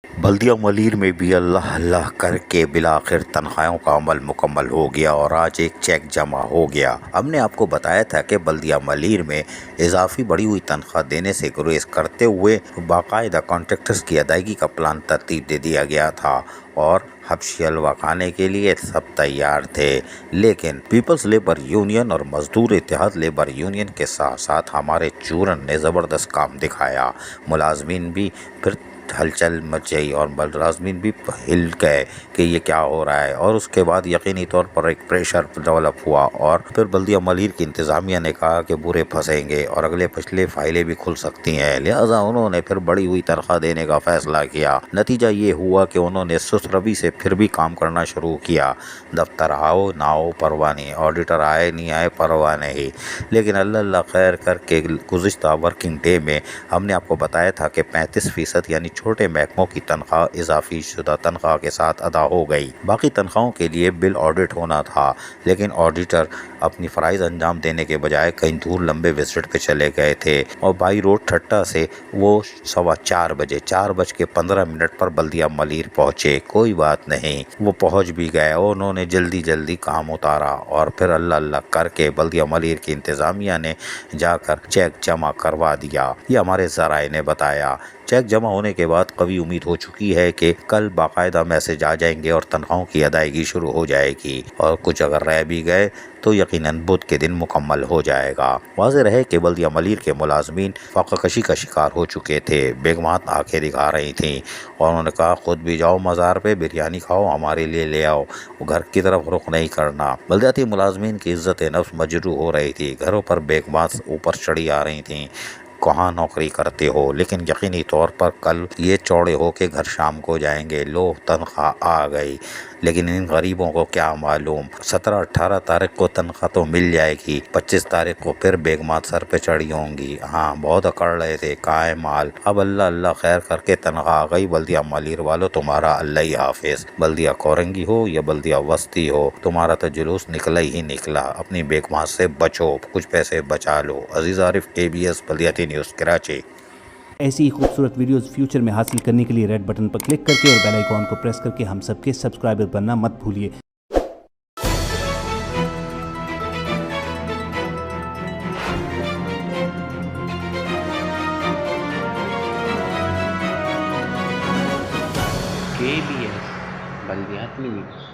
बल्दिया मलीर में भी अल्लाह अल्लाह करके बिलाखिर तनख्वाहों का अमल मुकम्मल हो गया और आज एक चेक जमा हो गया। हमने आपको बताया था कि बल्दिया मलीर में इजाफी बढ़ी हुई तनख्वाह देने से गुरेज करते हुए बाकायदा कॉन्ट्रैक्टर्स की अदायगी का प्लान तरतीब दे दिया गया था और हबशी हलवा खाने के लिए सब तैयार थे। लेकिन पीपल्स लेबर यूनियन और मजदूर इत्तेहाद लेबर यूनियन के साथ साथ हमारे चूरन ने ज़बरदस्त काम दिखाया। मुलाजमीन भी फिर हलचल मच गई और मुलाजमीन भी हिल गए कि ये क्या हो रहा है। और उसके बाद यकीनी तौर पर एक प्रेशर डेवलप हुआ और फिर बल्दिया मलीर की इंतज़ामिया ने कहा कि बुरे फंसेंगे और अगले पिछले फाइलें भी खुल सकती हैं, लिहाजा उन्होंने फिर बढ़ी हुई तनख्वाह देने का फ़ैसला किया। नतीजा ये हुआ कि उन्होंने सुस्त रवि से फिर भी काम करना शुरू किया। दफ्तर आओ ना आओ परवाह नहीं, ऑडिटर आए नहीं आए परवाह नहीं। लेकिन अल्लाह खैर करके गुज़िश्ता वर्किंग डे में हमने आपको बताया था कि 35% यानी छोटे महकमों की तनख्वाह इजाफी शुदा तनख्वाह के साथ अदा हो गई। बाकी तनख्वाहों के लिए बिल ऑडिट होना था, लेकिन ऑडिटर अपनी फ़राइज़ अंजाम देने के बजाय कहीं दूर लंबे विजिट पे चले गए थे और बाई रोड ठट्टा से वो 4:15 पर बल्दिया मलीर पहुँचे। कोई बात नहीं, वो पहुँच भी गए और उन्होंने जल्दी जल्दी काम उतारा और फिर अल्लाह अल्लाह करके बल्दिया मलीर की इंतज़ामिया ने जाकर चेक जमा करवा दिया। ये हमारे ज़राए ने बताया। चेक जमा होने के बाद कभी उम्मीद हो चुकी है कि कल बाकायदा मैसेज आ जाएंगे और तनख्वाहों की अदायगी शुरू हो जाएगी और कुछ अगर रह भी गए तो यकीनन बुध के दिन मुकम्मल हो जाएगा। वाज़ेह रहे कि बल्दिया मलीर के मुलाजमीन फ़ाक़ाकशी का शिकार हो चुके थे। बेगमात आंखें दिखा रही थीं और उन्होंने कहा खुद भी जाओ मज़ार पे बिरयानी खाओ, हमारे लिए ले आओ, घर की तरफ रुख नहीं करना। बल्दियाती मुलाजमीन की इज़्ज़त नफ्स मजरू हो रही थी। घरों पर बेगमात ऊपर चढ़ी आ रही थीं, कहाँ नौकरी करते हो, लेकिन यकीनी तौर पर कल ये चौड़े हो के घर शाम को जाएंगे। लो तनख्वाह आ गई, लेकिन इन गरीबों को क्या मालूम 17-18 तारीख को तनख्वाह तो मिल जाएगी, 25 तारीख को फिर बेगमात सर पे चढ़ी होंगी। हाँ, बहुत अकड़ रहे थे, कहाँ है माल। अब अल्लाह अल्लाह खैर करके तनख्वाह आ गई। बल्दिया मलीर वालों, तुम्हारा अल्लाह ही हाफिज। बल्दिया कोरंगी हो या बल्दिया वस्ती हो, तुम्हारा तो जुलूस निकला ही निकला। अपनी बेगमात से बचो, कुछ पैसे बचा लो। अजीज आरिफ, ABS बल्दियाती न्यूज़ कराची। ऐसी ही खूबसूरत वीडियोस फ्यूचर में हासिल करने के लिए रेड बटन पर क्लिक करके और बेल आइकॉन को प्रेस करके हम सबके सब्सक्राइबर बनना मत भूलिए। KBS बल्दियाती न्यूज़।